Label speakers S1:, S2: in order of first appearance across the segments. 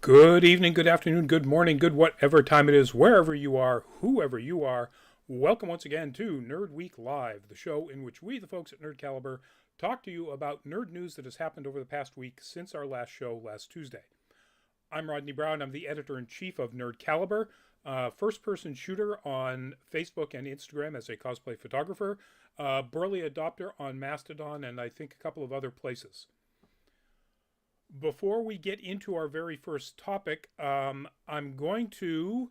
S1: Good evening, good afternoon, good morning, good whatever time it is, wherever you are, whoever you are. Welcome once again to Nerd Week Live, the show in which we, the folks at Nerd Caliber, talk to you about nerd news that has happened over the past week since our last show last Tuesday. I'm Rodney Brown. I'm the editor-in-chief of Nerd Caliber, first-person shooter on Facebook and Instagram as a cosplay photographer, burly adopter on Mastodon, and I think a couple of other places. Before we get into our very first topic, I'm going to,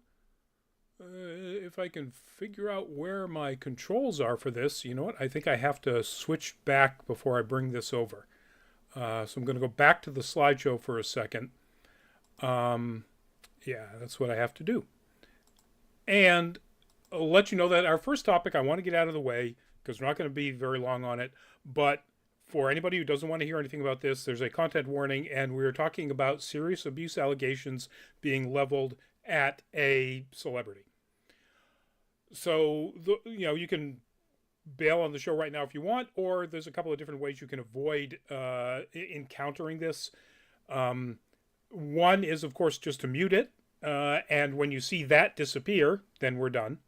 S1: if I can figure out where my controls are for this, you know what? I think I have to switch back before I bring this over. So I'm going to go back to the slideshow for a second. Yeah, that's what I have to do. And I'll let you know that our first topic, I want to get out of the way because we're not going to be very long on it, but for anybody who doesn't want to hear anything about this, there's a content warning, and we're talking about serious abuse allegations being leveled at a celebrity. So, you can bail on the show right now if you want, or there's a couple of different ways you can avoid encountering this. One is, of course, just to mute it, and when you see that disappear, then we're done.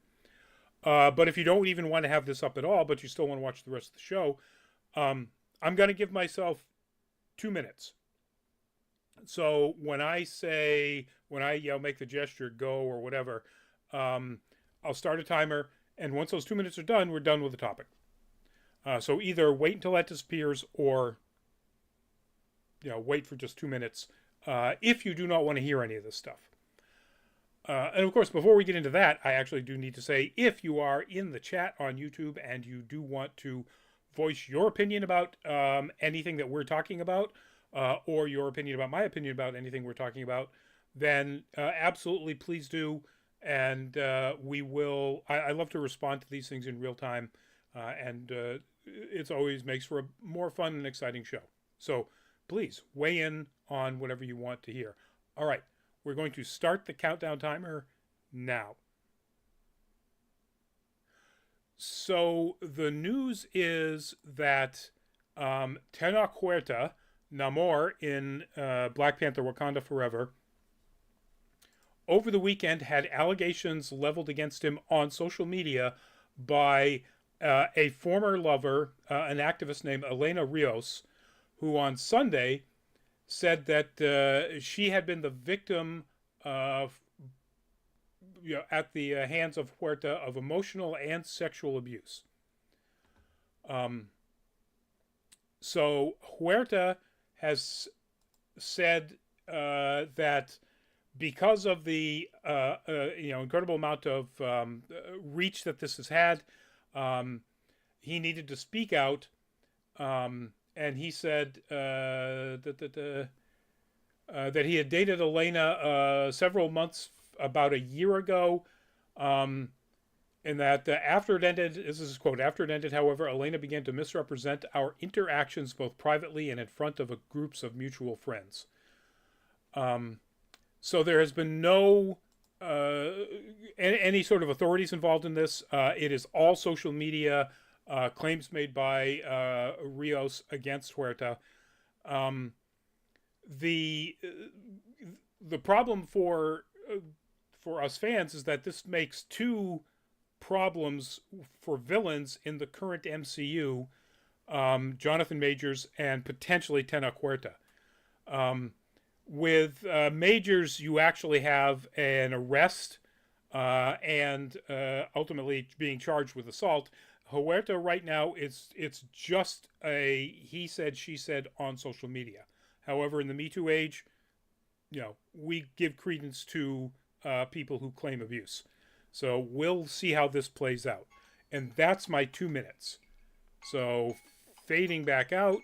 S1: But if you don't even want to have this up at all, but you still want to watch the rest of the show, I'm going to give myself 2 minutes. So when I make the gesture go or whatever, I'll start a timer. And once those 2 minutes are done, we're done with the topic. So either wait until that disappears or, wait for just 2 minutes if you do not want to hear any of this stuff. And of course, before we get into that, I actually do need to say, if you are in the chat on YouTube and you do want to voice your opinion about anything that we're talking about, or your opinion about my opinion about anything we're talking about, then absolutely please do. And we will, I love to respond to these things in real time. And it always makes for a more fun and exciting show. So please weigh in on whatever you want to hear. All right, we're going to start the countdown timer now. So the news is that Tenoch Huerta, Namor in Black Panther Wakanda Forever, over the weekend had allegations leveled against him on social media by a former lover, an activist named Elena Rios, who on Sunday said that she had been the victim of at the hands of Huerta of emotional and sexual abuse. So Huerta has said that because of the incredible amount of reach that this has had, he needed to speak out, and he said that he had dated Elena several months, about a year ago, and that after it ended, this is his quote, after it ended, however, Elena began to misrepresent our interactions both privately and in front of groups of mutual friends. So there has been no any sort of authorities involved in this. It is all social media claims made by Rios against Huerta. The problem for us fans is that this makes two problems for villains in the current MCU, Jonathan Majors and potentially Tenoch Huerta. With Majors, you actually have an arrest and ultimately being charged with assault. Huerta right now, it's just a he said, she said on social media. However, in the Me Too age, we give credence to people who claim abuse. So we'll see how this plays out. And that's my 2 minutes. So fading back out,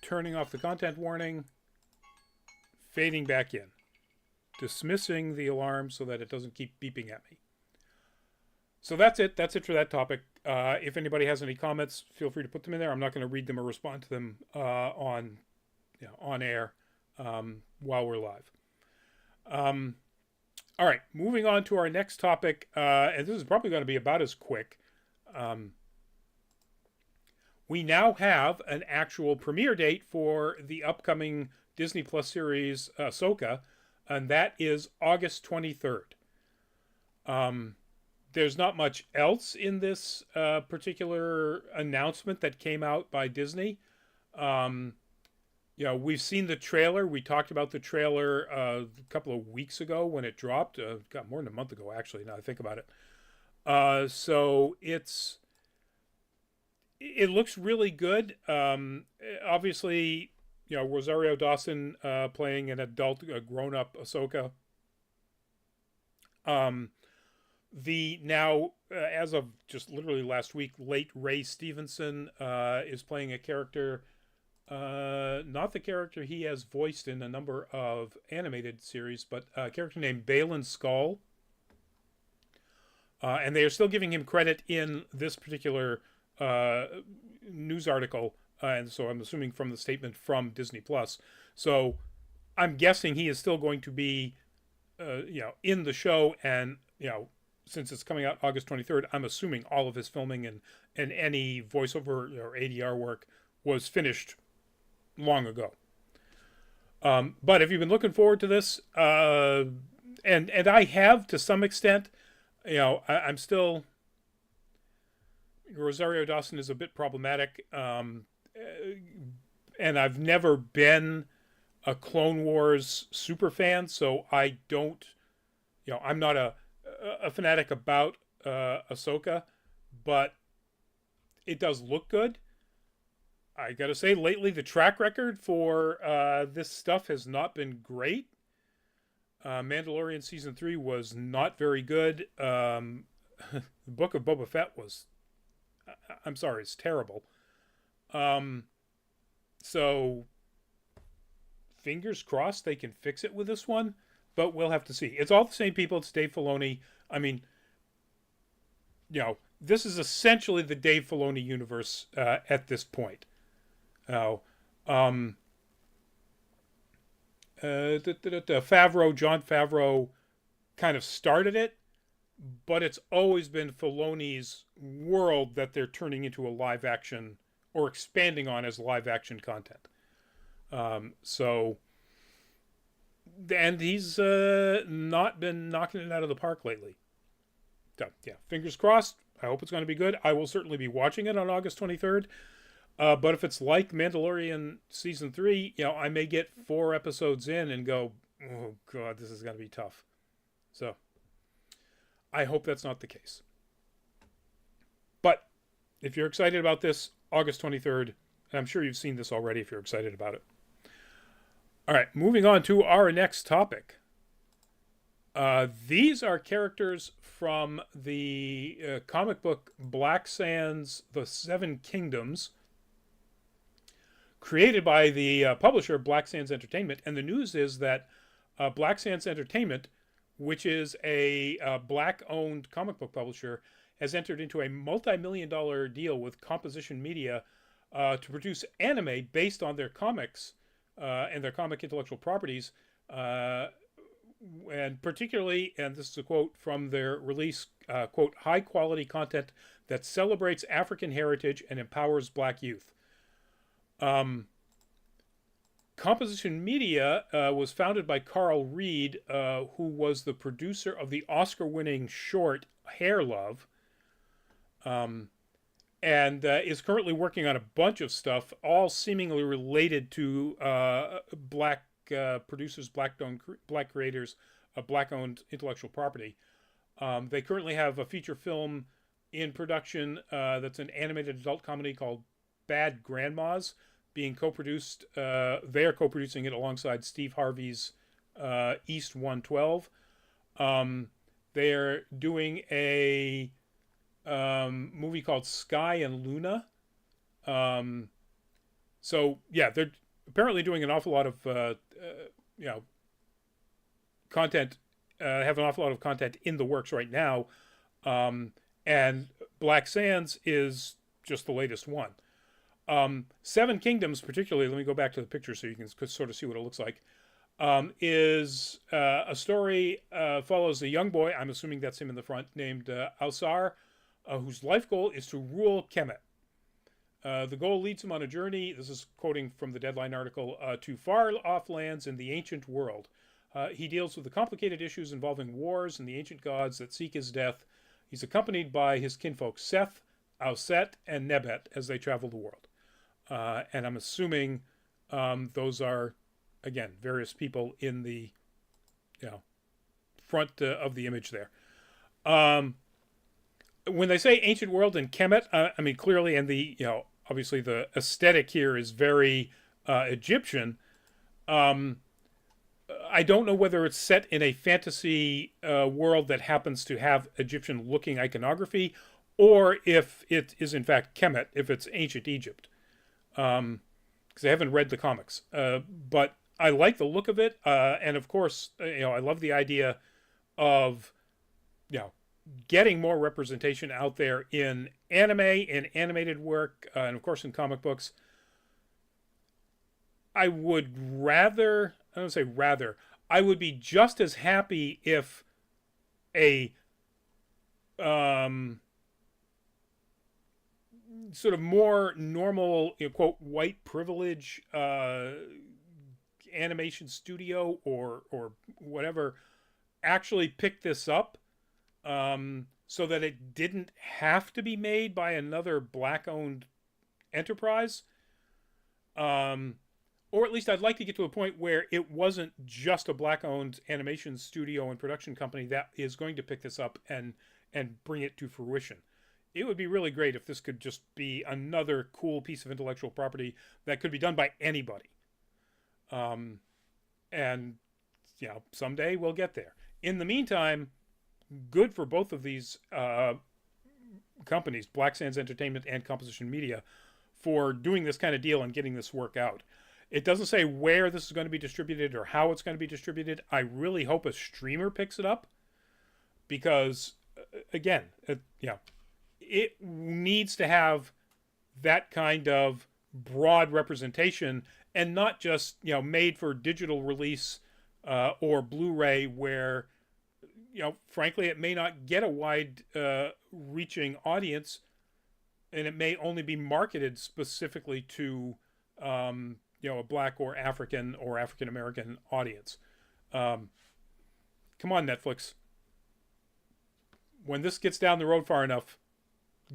S1: turning off the content warning, fading back in, dismissing the alarm so that it doesn't keep beeping at me. So that's it. That's it for that topic. If anybody has any comments, feel free to put them in there. I'm not going to read them or respond to them on air while we're live. All right, moving on to our next topic, and this is probably going to be about as quick. we now have an actual premiere date for the upcoming Disney Plus series Sokka, and that is August 23rd. There's not much else in this particular announcement that came out by Disney. We've seen the trailer. We talked about the trailer a couple of weeks ago when it dropped. More than a month ago, actually, now I think about it. So it looks really good. Obviously, Rosario Dawson playing an adult, a grown-up Ahsoka. As of just literally last week, late Ray Stevenson is playing a character, not the character he has voiced in a number of animated series, but a character named Balin Skull. And they are still giving him credit in this particular news article, and so I'm assuming from the statement from Disney Plus. So I'm guessing he is still going to be, in the show, and since it's coming out August 23rd, I'm assuming all of his filming and any voiceover or ADR work was finished long ago. But if you've been looking forward to this, and I have to some extent, I'm still. Rosario Dawson is a bit problematic, and I've never been a Clone Wars super fan, so I don't, I'm not a fanatic about Ahsoka, but it does look good. I gotta say, lately the track record for this stuff has not been great. Mandalorian Season 3 was not very good. The Book of Boba Fett was, I'm sorry, it's terrible. So fingers crossed they can fix it with this one, but we'll have to see. It's all the same people. It's Dave Filoni. I mean, this is essentially the Dave Filoni universe at this point. Now, Jon Favreau kind of started it, but it's always been Filoni's world that they're turning into a live action or expanding on as live action content. And he's not been knocking it out of the park lately. So, yeah, fingers crossed. I hope it's going to be good. I will certainly be watching it on August 23rd. But if it's like Mandalorian Season 3, I may get 4 episodes in and go, oh, God, this is going to be tough. So I hope that's not the case. But if you're excited about this, August 23rd, and I'm sure you've seen this already if you're excited about it. All right, moving on to our next topic. These are characters from the comic book Black Sands, The Seven Kingdoms, created by the publisher Black Sands Entertainment. And the news is that Black Sands Entertainment, which is a black-owned comic book publisher, has entered into a multi-million-dollar deal with Composition Media to produce anime based on their comics and their comic intellectual properties, and particularly, and this is a quote from their release, quote, high-quality content that celebrates African heritage and empowers black youth. Composition Media was founded by Carl Reed, who was the producer of the Oscar-winning short Hair Love, and is currently working on a bunch of stuff, all seemingly related to black producers, black creators, black-owned intellectual property. They currently have a feature film in production that's an animated adult comedy called Bad Grandmas, being co-produced. They are co-producing it alongside Steve Harvey's East 112. They're doing a movie called Sky and Luna. So yeah, they're apparently doing an awful lot of content. Have an awful lot of content in the works right now, and Black Sands is just the latest one. Seven Kingdoms, particularly, let me go back to the picture so you can sort of see what it looks like, is a story, follows a young boy, I'm assuming that's him in the front, named Alsar, whose life goal is to rule Kemet. The goal leads him on a journey, this is quoting from the Deadline article, to far off lands in the ancient world. He deals with the complicated issues involving wars and the ancient gods that seek his death. He's accompanied by his kinfolk Seth, Auset, and Nebet as they travel the world. And I'm assuming those are, again, various people in the front of the image there. When they say ancient world and Kemet, I mean, clearly, and the, obviously the aesthetic here is very Egyptian. I don't know whether it's set in a fantasy world that happens to have Egyptian looking iconography, or if it is in fact Kemet, if it's ancient Egypt. Because I haven't read the comics. But I like the look of it. And of course, I love the idea of, getting more representation out there in anime, in animated work, and of course in comic books. I would rather, I don't say rather, I would be just as happy if a sort of more normal, quote, white privilege animation studio or whatever actually picked this up, so that it didn't have to be made by another black-owned enterprise. Or at least I'd like to get to a point where it wasn't just a black-owned animation studio and production company that is going to pick this up and bring it to fruition. It would be really great if this could just be another cool piece of intellectual property that could be done by anybody. And, someday we'll get there. In the meantime, good for both of these companies, Black Sands Entertainment and Composition Media, for doing this kind of deal and getting this work out. It doesn't say where this is going to be distributed or how it's going to be distributed. I really hope a streamer picks it up because, again, it needs to have that kind of broad representation and not just, made for digital release or Blu-ray where, frankly, it may not get a wide reaching audience and it may only be marketed specifically to, a black or African American audience. Come on, Netflix. When this gets down the road far enough,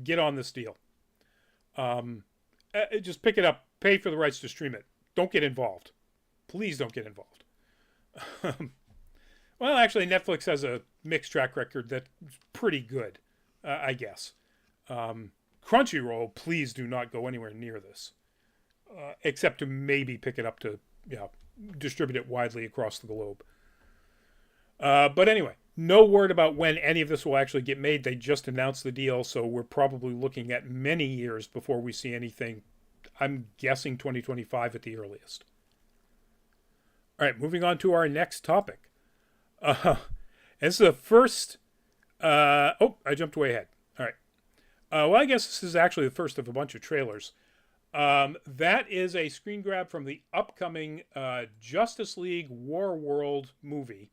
S1: get on this deal. Just pick it up, pay for the rights to stream it. Don't get involved. Please don't get involved. Well, actually, Netflix has a mixed track record that's pretty good, I guess. Crunchyroll, please do not go anywhere near this. Except to maybe pick it up to, distribute it widely across the globe. But anyway, no word about when any of this will actually get made. They just announced the deal, so we're probably looking at many years before we see anything. I'm guessing 2025 at the earliest. All right, moving on to our next topic. It's the first... I jumped way ahead. All right. Well, I guess this is actually the first of a bunch of trailers. That is a screen grab from the upcoming Justice League War World movie.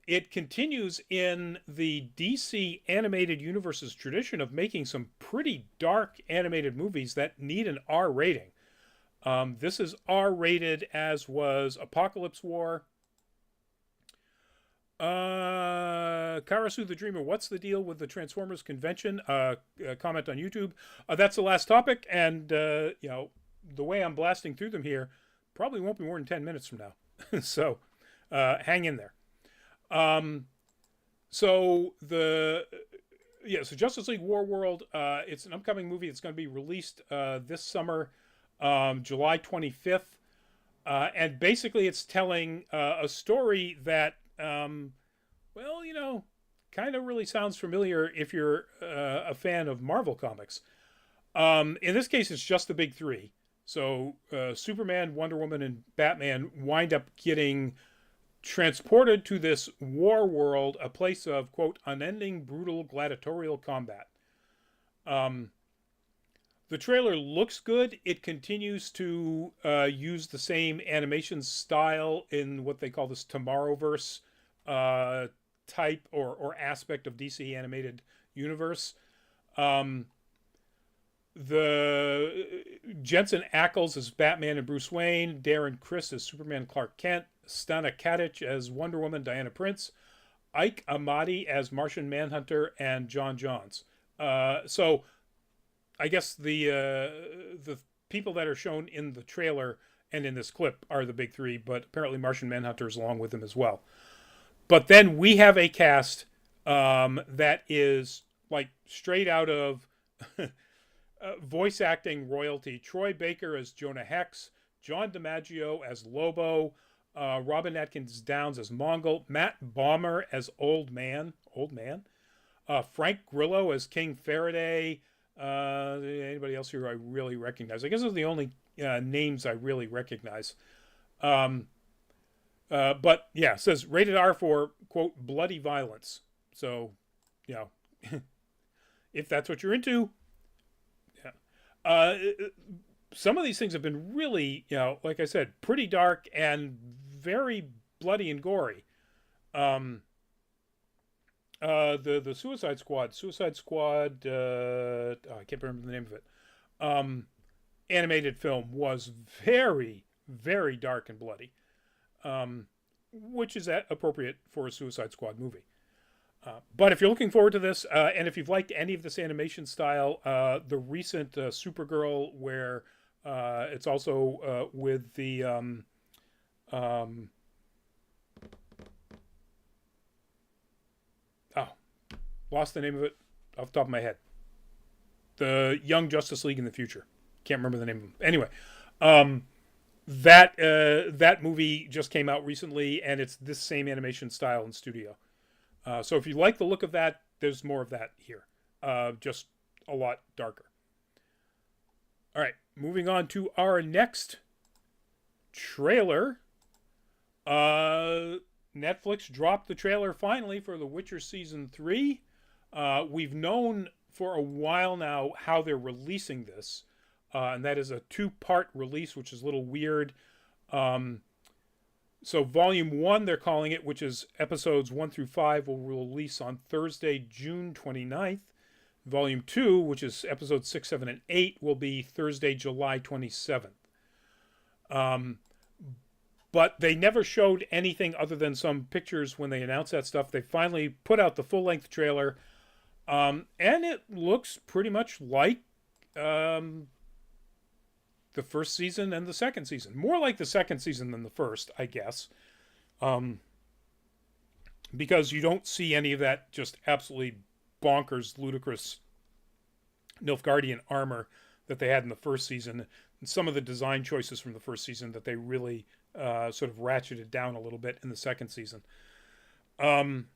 S1: It continues in the DC animated universe's tradition of making some pretty dark animated movies that need an R rating. This is R-rated, as was Apocalypse War. Karasu the Dreamer, what's the deal with the Transformers convention? Comment on YouTube. That's the last topic, and the way I'm blasting through them here probably won't be more than 10 minutes from now. So hang in there. So Justice League War World, it's an upcoming movie. It's going to be released this summer, July 25th. And basically it's telling a story that, kind of really sounds familiar if you're a fan of Marvel Comics. In this case, it's just the big three. So Superman, Wonder Woman, and Batman wind up getting transported to this war world, a place of, quote, unending, brutal, gladiatorial combat. The trailer looks good. It continues to use the same animation style in what they call this Tomorrowverse type or aspect of DC animated universe. The Jensen Ackles as Batman and Bruce Wayne, Darren Criss as Superman Clark Kent, Stana Katic as Wonder Woman Diana Prince, Ike Amadi as Martian Manhunter, and John Johns. So I guess the people that are shown in the trailer and in this clip are the big three, but apparently Martian Manhunter is along with them as well. But then we have a cast that is like straight out of voice acting royalty. Troy Baker as Jonah Hex, John DiMaggio as Lobo, Robin Atkins Downs as Mongol, Matt Bomer as Old Man, Frank Grillo as King Faraday. Anybody else here I really recognize? I guess those are the only names I really recognize. But yeah, it says rated R for, quote, bloody violence. So, you know, if that's what you're into, yeah. Some of these things have been really, you know, like I said, pretty dark and very bloody and gory. The Suicide Squad, I can't remember the name of it. Animated film was very, very dark and bloody, which is appropriate for a Suicide Squad movie. But if you're looking forward to this, and if you've liked any of this animation style, the recent Supergirl, where it's also with the lost the name of it off the top of my head. The Young Justice League in the future. Can't remember the name of them. Anyway, that movie just came out recently, and it's this same animation style and studio. So if you like the look of that, there's more of that here. Just a lot darker. All right, moving on to our next trailer. Netflix dropped the trailer finally for The Witcher Season 3. We've known for a while now how they're releasing this. And that is a 2-part release, which is a little weird. So Volume 1, they're calling it, which is episodes 1 through 5, will release on Thursday, June 29th. Volume 2, which is episodes 6, 7, and 8, will be Thursday, July 27th. But they never showed anything other than some pictures when they announced that stuff. They finally put out the full-length trailer. And it looks pretty much like the first season and the second season. More like the second season than the first, I guess. Because you don't see any of that just absolutely bonkers, ludicrous Nilfgaardian armor that they had in the first season. And some of the design choices from the first season that they really sort of ratcheted down a little bit in the second season. And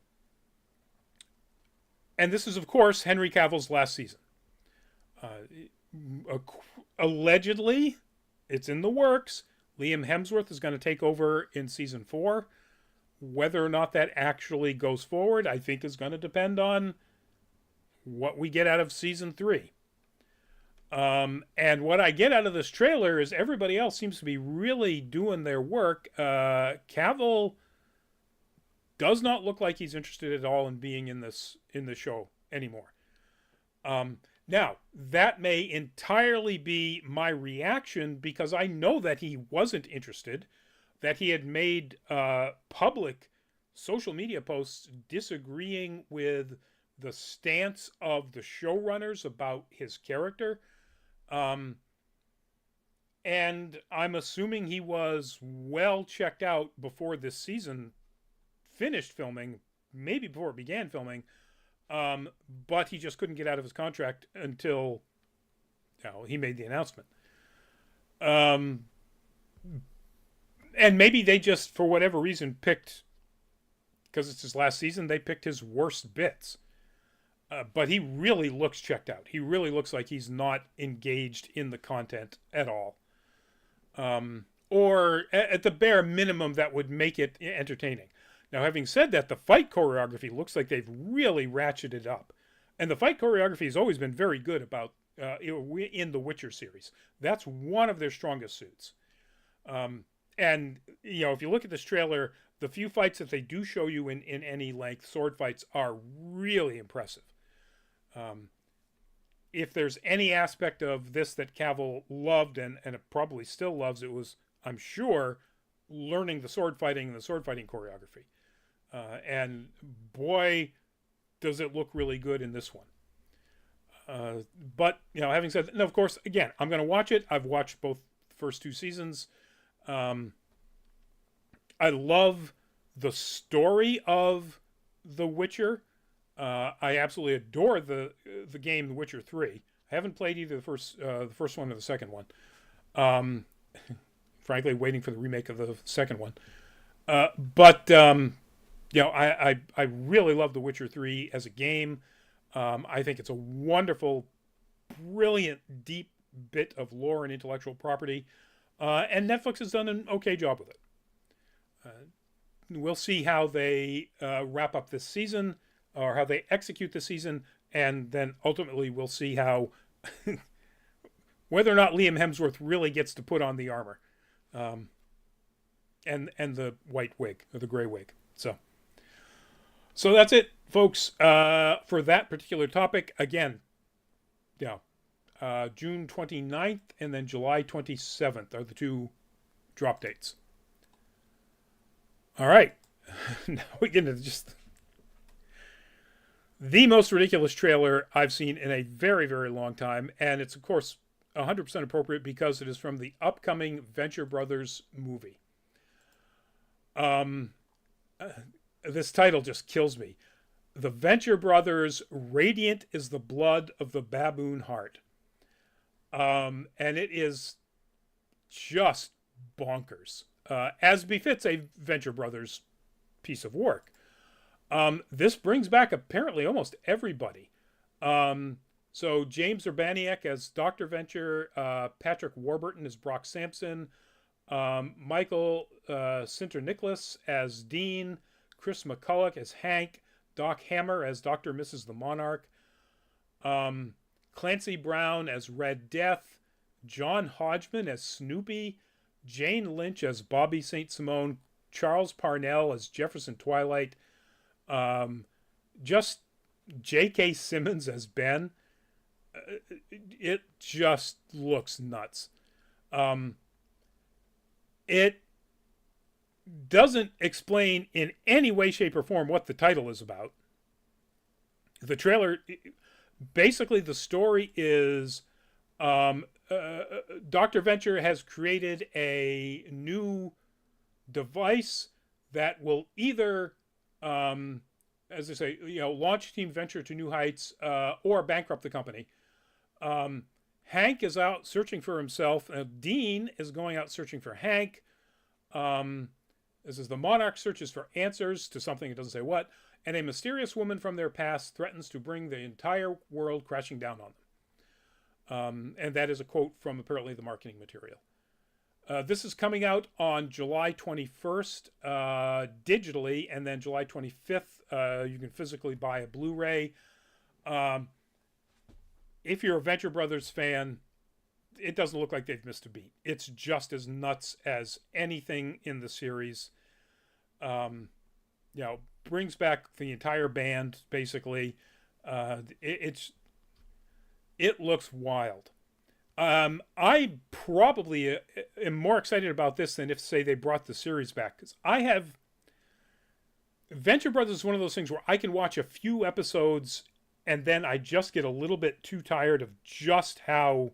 S1: this is, of course, Henry Cavill's last season. Allegedly, it's in the works. Liam Hemsworth is going to take over in season 4. Whether or not that actually goes forward, I think is going to depend on what we get out of season 3. And what I get out of this trailer is everybody else seems to be really doing their work. Cavill does not look like he's interested at all in being in the show anymore. Now, that may entirely be my reaction because I know that he wasn't interested, that he had made public social media posts disagreeing with the stance of the showrunners about his character. And I'm assuming he was well checked out before this season finished filming, maybe before it began filming. But he just couldn't get out of his contract until he made the announcement. And maybe they just, for whatever reason, picked, because it's his last season, they picked his worst bits. But he really looks checked out. He really looks like he's not engaged in the content at all. Or at the bare minimum, that would make it entertaining. Now, having said that, the fight choreography looks like they've really ratcheted up. And the fight choreography has always been very good about in the Witcher series. That's one of their strongest suits. And, if you look at this trailer, the few fights that they do show you in any length, sword fights, are really impressive. if there's any aspect of this that Cavill loved and it probably still loves, it was, I'm sure, learning the sword fighting and the sword fighting choreography. And boy, does it look really good in this one. But, having said that, and of course, again, I'm going to watch it. I've watched both first 2 seasons. I love the story of The Witcher. I absolutely adore the game The Witcher 3. I haven't played either the first one or the second one. Frankly, waiting for the remake of the second one. But I really love The Witcher 3 as a game. I think it's a wonderful, brilliant, deep bit of lore and intellectual property. And Netflix has done an okay job with it. We'll see how they wrap up this season, or how they execute the season, and then ultimately we'll see how whether or not Liam Hemsworth really gets to put on the armor, and the white wig or the gray wig. So that's it, folks, for that particular topic. Again, June 29th and then July 27th are the 2 drop dates. All right, now we get into just the most ridiculous trailer I've seen in a very, very long time. And it's, of course, 100% appropriate because it is from the upcoming Venture Brothers movie. This title just kills me. The Venture Brothers, Radiant is the Blood of the Baboon Heart. And it is just bonkers. As befits a Venture Brothers piece of work. This brings back apparently almost everybody. So James Urbaniak as Dr. Venture, Patrick Warburton as Brock Sampson, Michael Sinter-Nicholas as Dean, Chris McCulloch as Hank, Doc Hammer as Dr. and Mrs. the Monarch, Clancy Brown as Red Death, John Hodgman as Snoopy, Jane Lynch as Bobby St. Simone, Charles Parnell as Jefferson Twilight, just J.K. Simmons as Ben. It just looks nuts. It doesn't explain in any way, shape, or form what the title is about. The trailer, basically the story is Dr. Venture has created a new device that will either, as I say, launch Team Venture to new heights or bankrupt the company. Hank is out searching for himself. Dean is going out searching for Hank. This is the Monarch searches for answers to something it doesn't say what. And a mysterious woman from their past threatens to bring the entire world crashing down on them. And that is a quote from apparently the marketing material. This is coming out on July 21st digitally, and then July 25th you can physically buy a Blu-ray. If you're a Venture Brothers fan, it doesn't look like they've missed a beat. It's just as nuts as anything in the series. Brings back the entire band, basically. It looks wild. I probably am more excited about this than if, say, they brought the series back. Because Venture Brothers is one of those things where I can watch a few episodes and then I just get a little bit too tired of just how...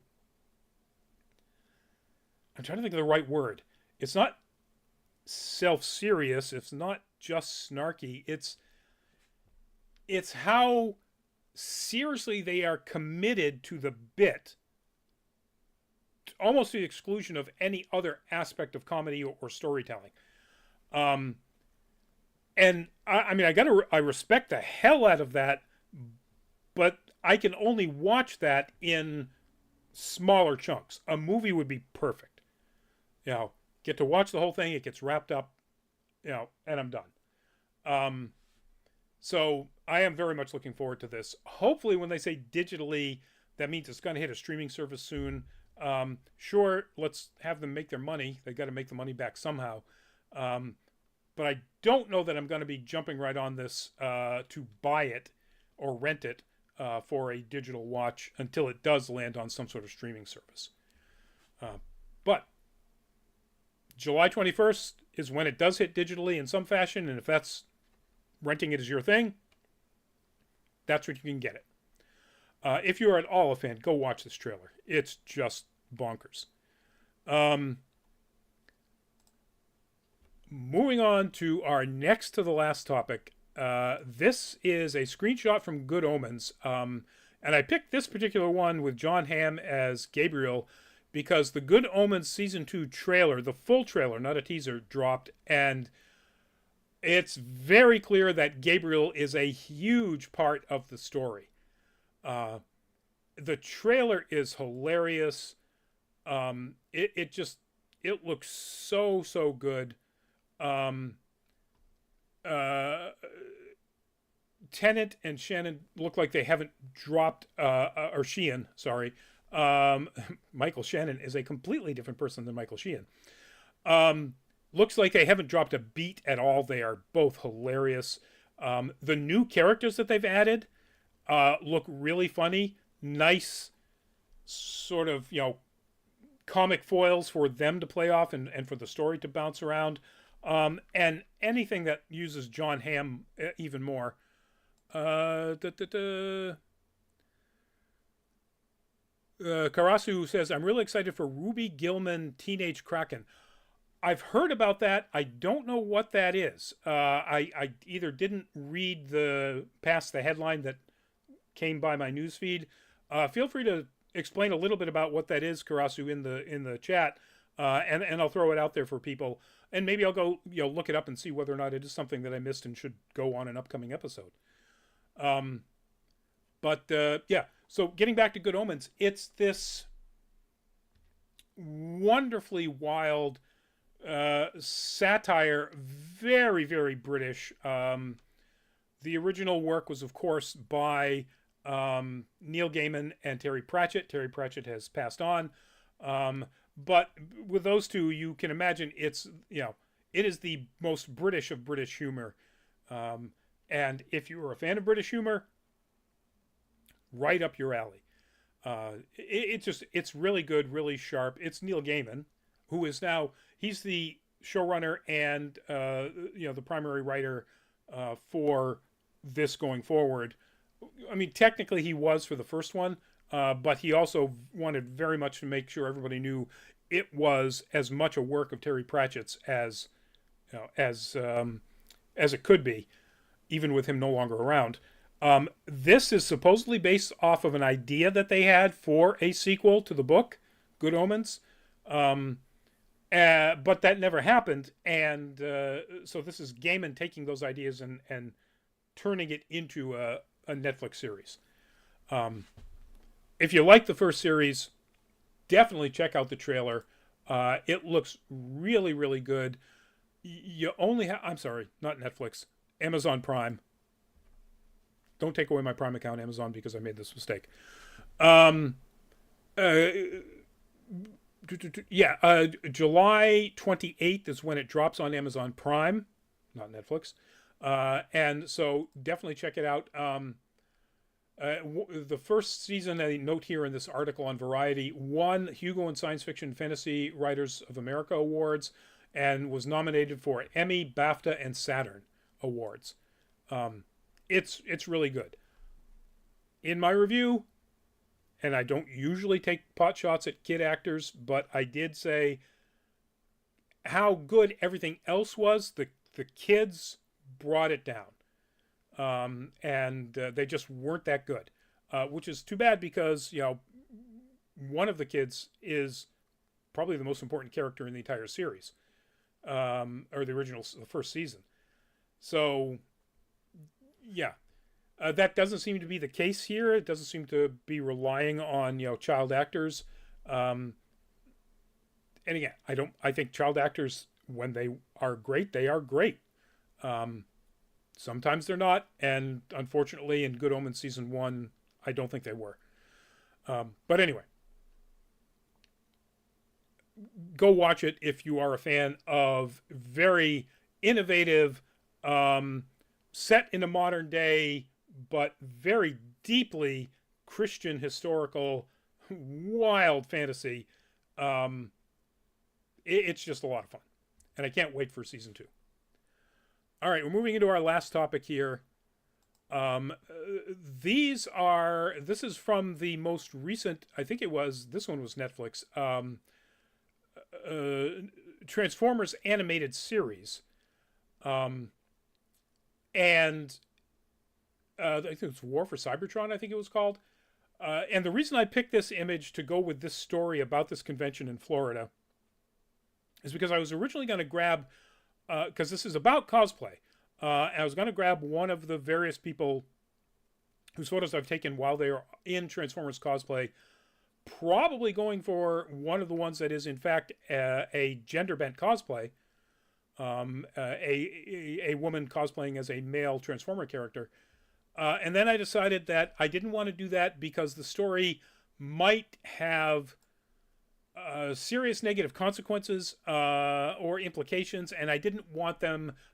S1: I'm trying to think of the right word. It's not self-serious. It's not just snarky. It's how seriously they are committed to the bit, almost to the exclusion of any other aspect of comedy or storytelling. And I respect the hell out of that, but I can only watch that in smaller chunks. A movie would be perfect. Get to watch the whole thing. It gets wrapped up, and I'm done. So I am very much looking forward to this. Hopefully when they say digitally, that means it's going to hit a streaming service soon. Sure, let's have them make their money. They got to make the money back somehow. But I don't know that I'm going to be jumping right on this to buy it or rent it for a digital watch until it does land on some sort of streaming service. But July 21st is when it does hit digitally in some fashion, and if that's renting it is your thing, that's when you can get it. If you're at all a fan, go watch this trailer. It's just bonkers. Moving on to our next to the last topic. This is a screenshot from Good Omens. And I picked this particular one with John Hamm as Gabriel because the Good Omens Season 2 trailer, the full trailer, not a teaser, dropped. And it's very clear that Gabriel is a huge part of the story. The trailer is hilarious. It looks so good. Tennant and Shannon look like they haven't dropped, or Sheehan, sorry. Michael Shannon is a completely different person than Michael Sheehan. Looks like they haven't dropped a beat at all. They are both hilarious. The new characters that they've added look really funny. Nice sort of, comic foils for them to play off and for the story to bounce around. And anything that uses John Hamm even more. Karasu says, I'm really excited for Ruby Gilman Teenage Kraken. I've heard about that. I don't know what that is. I either didn't read past the headline that came by my newsfeed. Feel free to explain a little bit about what that is, Karasu, in the chat, and I'll throw it out there for people. And maybe I'll go look it up and see whether or not it is something that I missed and should go on an upcoming episode. Yeah. So getting back to Good Omens, it's this wonderfully wild satire, very, very British. The original work was, of course, by Neil Gaiman and Terry Pratchett. Terry Pratchett has passed on. But with those two, you can imagine it is the most British of British humor. And if you are a fan of British humor, right up your alley. It's really good, really sharp. It's Neil Gaiman, who is now, he's the showrunner and, the primary writer for this going forward. I mean, technically he was for the first one, but he also wanted very much to make sure everybody knew it was as much a work of Terry Pratchett's as it could be, even with him no longer around. This is supposedly based off of an idea that they had for a sequel to the book, Good Omens. But that never happened. And so this is Gaiman taking those ideas and turning it into a Netflix series. If you like the first series, definitely check out the trailer. It looks really, really good. You only have, I'm sorry, not Netflix, Amazon Prime. Don't take away my Prime account, Amazon, because I made this mistake. July 28th is when it drops on Amazon Prime, not Netflix. And so definitely check it out. The first season, a note here in this article on Variety, won Hugo and Science Fiction Fantasy Writers of America Awards and was nominated for Emmy, BAFTA, and Saturn Awards. It's really good. In my review, and I don't usually take pot shots at kid actors, but I did say how good everything else was. The kids brought it down. And they just weren't that good, which is too bad because, one of the kids is probably the most important character in the entire series, or the first season. So, yeah, that doesn't seem to be the case here. It doesn't seem to be relying on, child actors. And again, I think child actors, when they are great, they are great. Sometimes they're not, and unfortunately in Good Omens Season 1, I don't think they were. But anyway, go watch it if you are a fan of very innovative, set in a modern day, but very deeply Christian, historical, wild fantasy. It's just a lot of fun. And I can't wait for season 2. All right, we're moving into our last topic here. This is from the most recent, I think this one was Netflix, Transformers animated series. And I think it was War for Cybertron, I think it was called. And the reason I picked this image to go with this story about this convention in Florida is because I was originally going to grab, because this is about cosplay, and I was going to grab one of the various people whose photos I've taken while they are in Transformers cosplay, probably going for one of the ones that is in fact a genderbent cosplay, a woman cosplaying as a male Transformer character. And then I decided that I didn't want to do that because the story might have serious negative consequences or implications, and I didn't want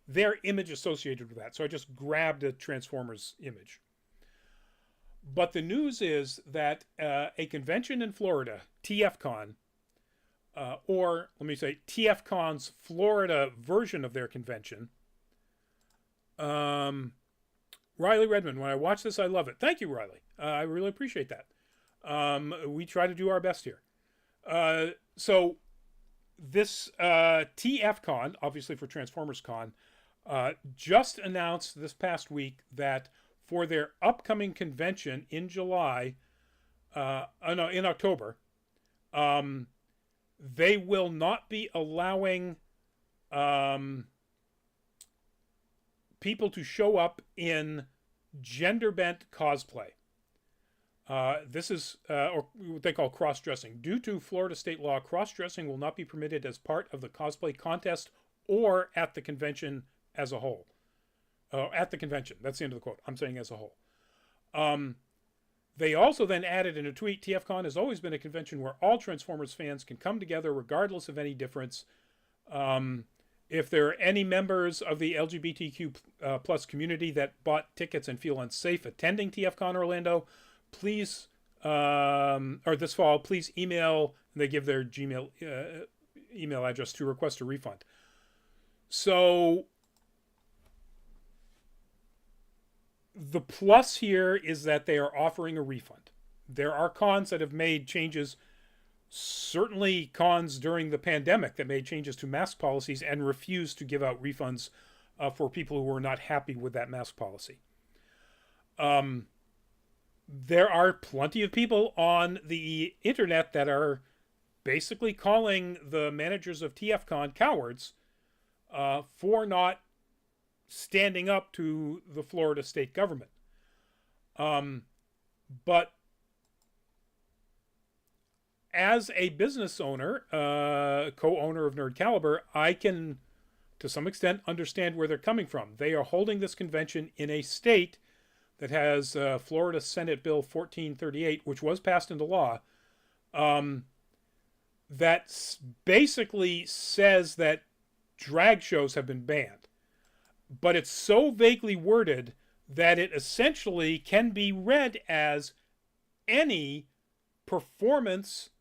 S1: their image associated with that. So I just grabbed a Transformers image. But the news is that a convention in Florida, TFCon, or let me say TFCon's Florida version of their convention, Riley Redmond, when I watch this, I love it. Thank you, Riley. I really appreciate that. We try to do our best here. So this TFCon, obviously for Transformers Con, just announced this past week that for their upcoming convention in in October, they will not be allowing people to show up in genderbent cosplay. This is or what they call cross-dressing. Due to Florida state law, cross-dressing will not be permitted as part of the cosplay contest or at the convention as a whole. At the convention. That's the end of the quote. I'm saying as a whole. They also then added in a tweet, TFCon has always been a convention where all Transformers fans can come together regardless of any difference. If there are any members of the LGBTQ plus community that bought tickets and feel unsafe attending TFCon Orlando, please, or this fall, please email, and they give their Gmail email address to request a refund. So the plus here is that they are offering a refund. There are cons that have made changes, certainly cons during the pandemic that made changes to mask policies and refused to give out refunds for people who were not happy with that mask policy. There are plenty of people on the internet that are basically calling the managers of TFCon cowards for not standing up to the Florida state government. But as a business owner, co-owner of Nerd Caliber, I can, to some extent, understand where they're coming from. They are holding this convention in a state that has Florida Senate Bill 1438, which was passed into law, that basically says that drag shows have been banned. But it's so vaguely worded that it essentially can be read as any performance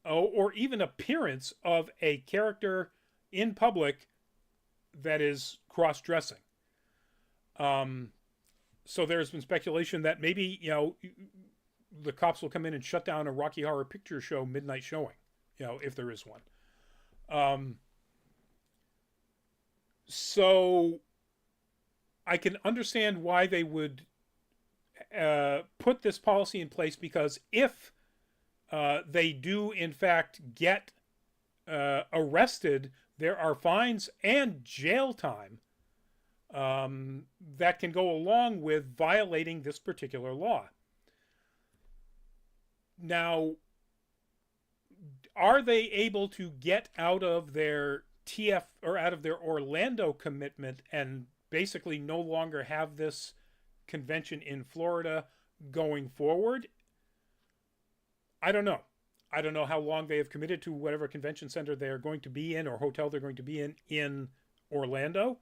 S1: or even appearance of a character in public that is cross-dressing. So there's been speculation that maybe, the cops will come in and shut down a Rocky Horror Picture Show midnight showing, if there is one. So I can understand why they would put this policy in place, because if they do in fact get arrested, there are fines and jail time that can go along with violating this particular law. Now, are they able to get out of their out of their Orlando commitment and basically no longer have this convention in Florida going forward? I don't know. I don't know how long they have committed to whatever convention center they are going to be in or hotel they're going to be in Orlando.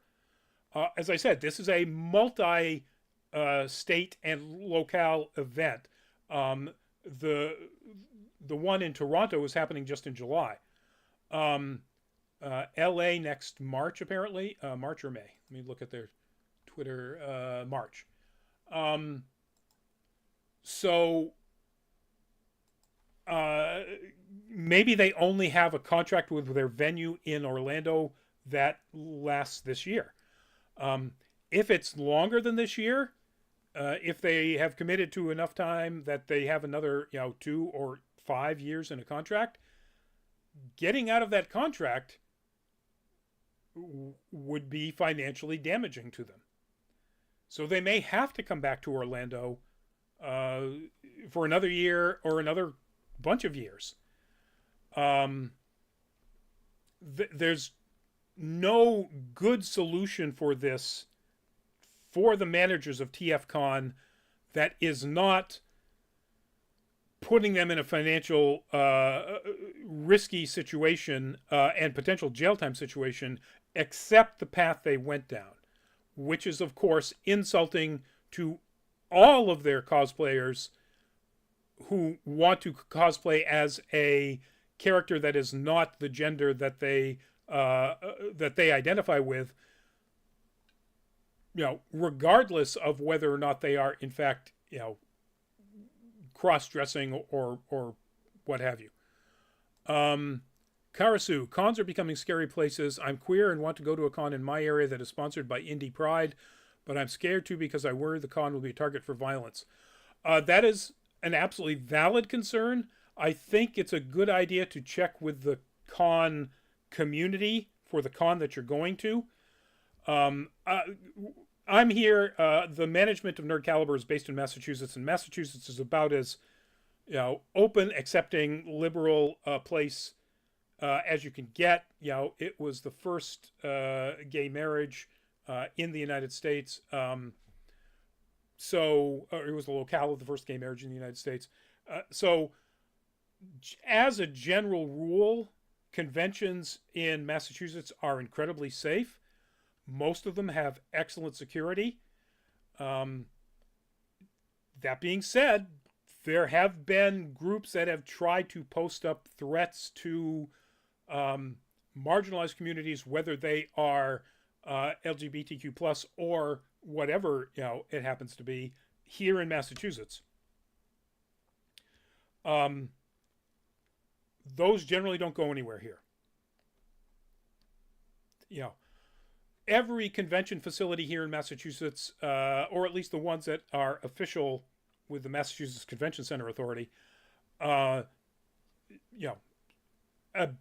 S1: As I said, this is a multi-million state and locale event. Um, the the one in Toronto is happening just in July. Um, LA next March, apparently. March or May. Let me look at their Twitter. March. Um, so uh, maybe they only have a contract with their venue in Orlando that lasts this year. Um, if it's longer than this year, if they have committed to enough time that they have another, 2 or 5 years in a contract, getting out of that contract would be financially damaging to them. So they may have to come back to Orlando uh, for another year or another bunch of years. Um, there's no good solution for this for the managers of TFCon that is not putting them in a financial risky situation and potential jail time situation, except the path they went down, which is, of course, insulting to all of their cosplayers who want to cosplay as a character that is not the gender that they identify with, regardless of whether or not they are in fact, cross-dressing or what have you. Karasu, cons are becoming scary places. I'm queer and want to go to a con in my area that is sponsored by Indie Pride, but I'm scared too because I worry the con will be a target for violence. That is an absolutely valid concern. I think it's a good idea to check with the con community for the con that you're going to. I'm here. The management of Nerd Caliber is based in Massachusetts, and Massachusetts is about as open, accepting, liberal place as you can get. It was the first gay marriage in the United States. So it was the locale of the first gay marriage in the United States. So as a general rule, conventions in Massachusetts are incredibly safe. Most of them have excellent security. That being said, there have been groups that have tried to post up threats to marginalized communities, whether they are LGBTQ plus or whatever it happens to be, here in Massachusetts. Those generally don't go anywhere here. Every convention facility here in Massachusetts, or at least the ones that are official with the Massachusetts Convention Center Authority, a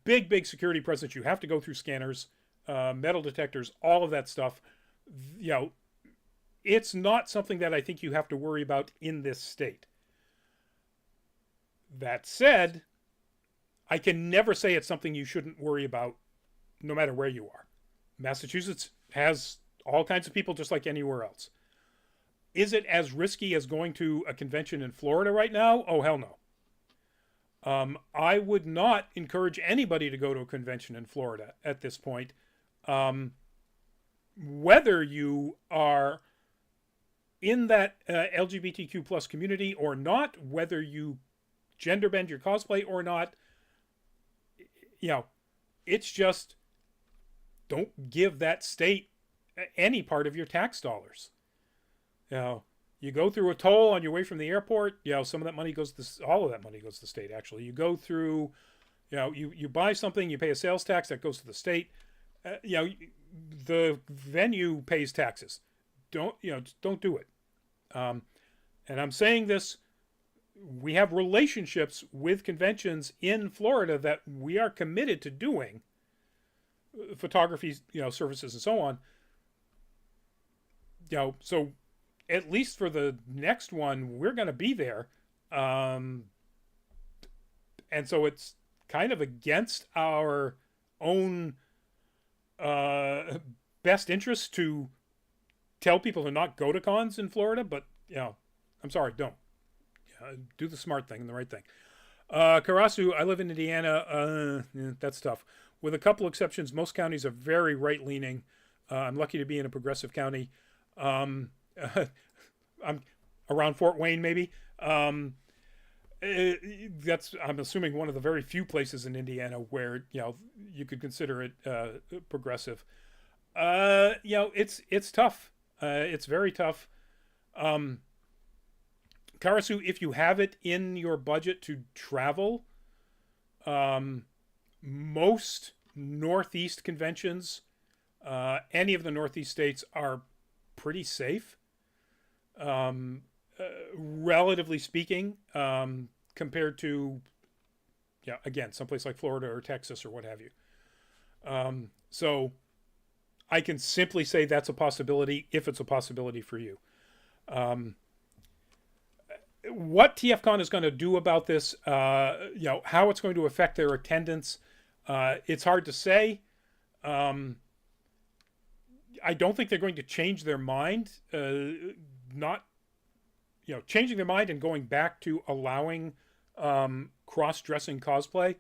S1: big security presence. You have to go through scanners, metal detectors, all of that stuff. It's not something that I think you have to worry about in this state. That said, I can never say it's something you shouldn't worry about no matter where you are. Massachusetts has all kinds of people just like anywhere else. Is it as risky as going to a convention in Florida right now? Oh, hell no. I would not encourage anybody to go to a convention in Florida at this point. Whether you are in that LGBTQ plus community or not, whether you gender bend your cosplay or not, it's just, don't give that state any part of your tax dollars. You go through a toll on your way from the airport. Some of that money goes to all of that money goes to the state. Actually, you go through, you buy something, you pay a sales tax that goes to the state. The venue pays taxes. Don't do it. And I'm saying this. We have relationships with conventions in Florida that we are committed to doing. Photography, services and so on. So at least for the next one, we're going to be there. And so it's kind of against our own best interest to tell people to not go to cons in Florida, but I'm sorry, don't. Do the smart thing and the right thing. Karasu, I live in Indiana. That's tough. With a couple exceptions, most counties are very right-leaning. I'm lucky to be in a progressive county. I'm around Fort Wayne, maybe. That's, I'm assuming, one of the very few places in Indiana where you could consider it progressive. It's tough. It's very tough. Um, Karasu, if you have it in your budget to travel, um, most Northeast conventions, any of the Northeast states, are pretty safe, um, relatively speaking, compared to, again, someplace like Florida or Texas or what have you. So I can simply say that's a possibility if it's a possibility for you. Um, what TFCon is going to do about this, how it's going to affect their attendance, it's hard to say. Um, I don't think they're going to change their mind. Not, changing their mind and going back to allowing cross-dressing cosplay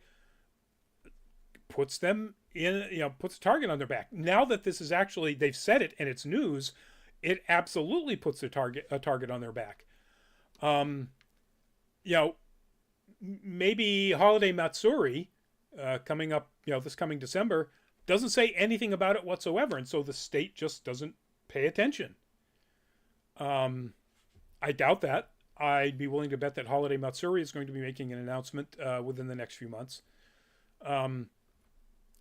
S1: puts them in, puts a target on their back. Now that this is actually, they've said it and it's news, it absolutely puts a target on their back. Maybe Holiday Matsuri, coming up, this coming December, doesn't say anything about it whatsoever, and so the state just doesn't pay attention. I doubt that. I'd be willing to bet that Holiday Matsuri is going to be making an announcement within the next few months.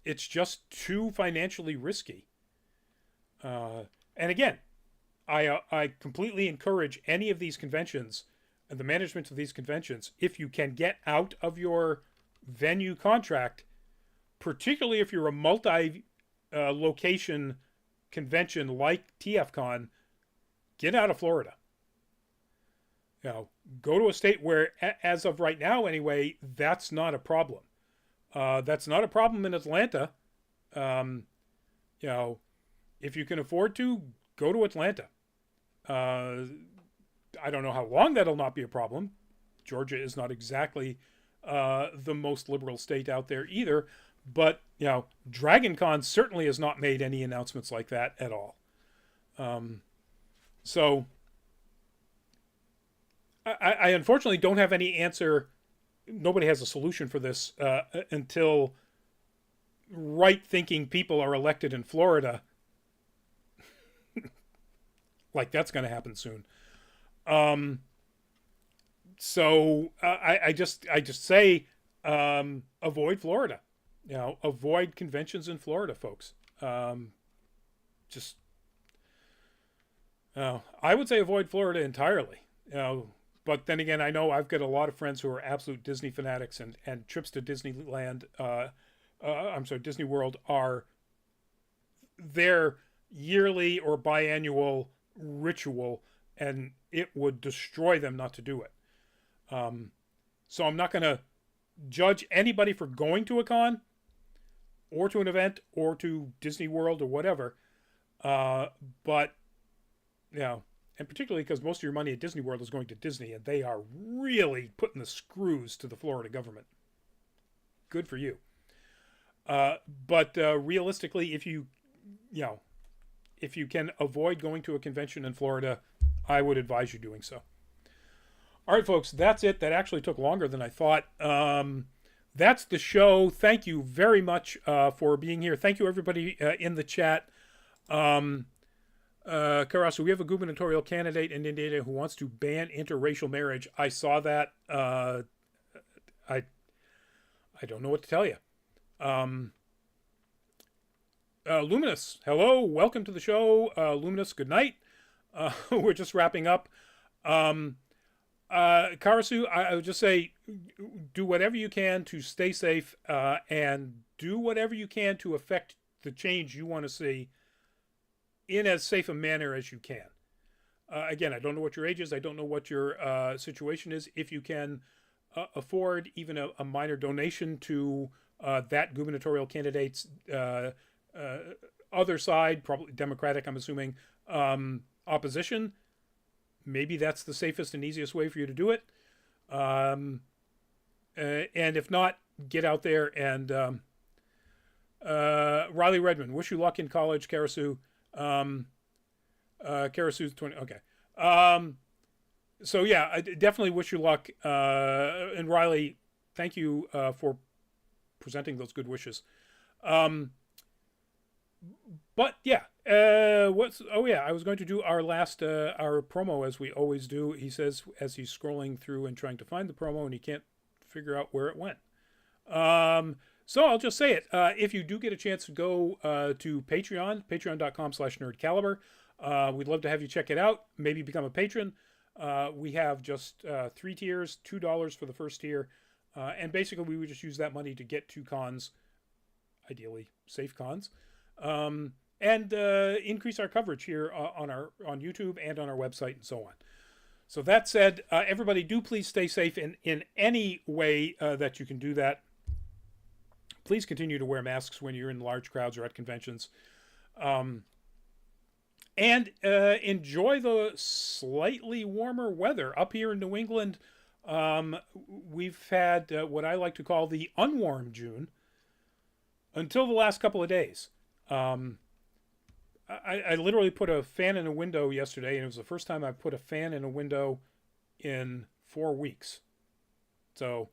S1: It's just too financially risky. And again, I completely encourage any of these conventions and the management of these conventions, if you can get out of your venue contract, particularly if you're a multi-location convention like TFCon, get out of Florida. Go to a state where, as of right now anyway, that's not a problem. That's not a problem in Atlanta. If you can afford to, go to Atlanta. I don't know how long that'll not be a problem. Georgia is not exactly the most liberal state out there either. But, Dragon Con certainly has not made any announcements like that at all. So I unfortunately don't have any answer. Nobody has a solution for this until right-thinking people are elected in Florida. Like that's going to happen soon. So I just say avoid Florida. Avoid conventions in Florida, folks. Just I would say avoid Florida entirely. But then again, I know I've got a lot of friends who are absolute Disney fanatics, and trips to Disneyland, Disney World, are their yearly or biannual ritual, and it would destroy them not to do it. So I'm not going to judge anybody for going to a con or to an event or to Disney World or whatever. But, and particularly because most of your money at Disney World is going to Disney, and they are really putting the screws to the Florida government. Good for you. But realistically, if you can avoid going to a convention in Florida, I would advise you doing so. All right, folks, that's it. That actually took longer than I thought. That's the show. Thank you very much for being here. Thank you, everybody in the chat. Karasu, we have a gubernatorial candidate in Indiana who wants to ban interracial marriage. I saw that. I don't know what to tell you. Luminous, hello, welcome to the show. Luminous, good night. We're just wrapping up. Karasu, I would just say, do whatever you can to stay safe, and do whatever you can to affect the change you want to see in as safe a manner as you can. Again, I don't know what your age is. I don't know what your situation is. If you can afford even a minor donation to that gubernatorial candidate's other side, probably Democratic, I'm assuming, opposition, maybe that's the safest and easiest way for you to do it. And if not, get out there and Riley Redmond, wish you luck in college, Karasu. Karasu's 20. Okay. So yeah, I definitely wish you luck. And Riley, thank you for presenting those good wishes. Um, but yeah, what's oh yeah, I was going to do our last our promo as we always do. He says as he's scrolling through and trying to find the promo and he can't figure out where it went. So I'll just say it. If you do get a chance to go to Patreon, patreon.com/nerdcaliber, we'd love to have you check it out. Maybe become a patron. We have just 3 tiers, $2 for the first tier. And basically we would just use that money to get to cons, ideally safe cons, and increase our coverage here on YouTube and on our website and so on. So that said, everybody do please stay safe in any way that you can do that. Please continue to wear masks when you're in large crowds or at conventions. And enjoy the slightly warmer weather. Up here in New England, we've had what I like to call the unwarm June until the last couple of days. I literally put a fan in a window yesterday, and it was the first time I've put a fan in a window in 4 weeks. So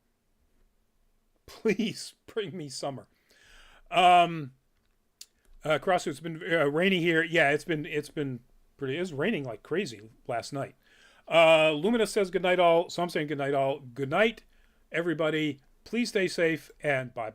S1: please bring me summer. Cross, it's been rainy here. Yeah, it's been pretty. It was raining like crazy last night. Lumina says good night all, so I'm saying good night all. Good night, everybody. Please stay safe and bye.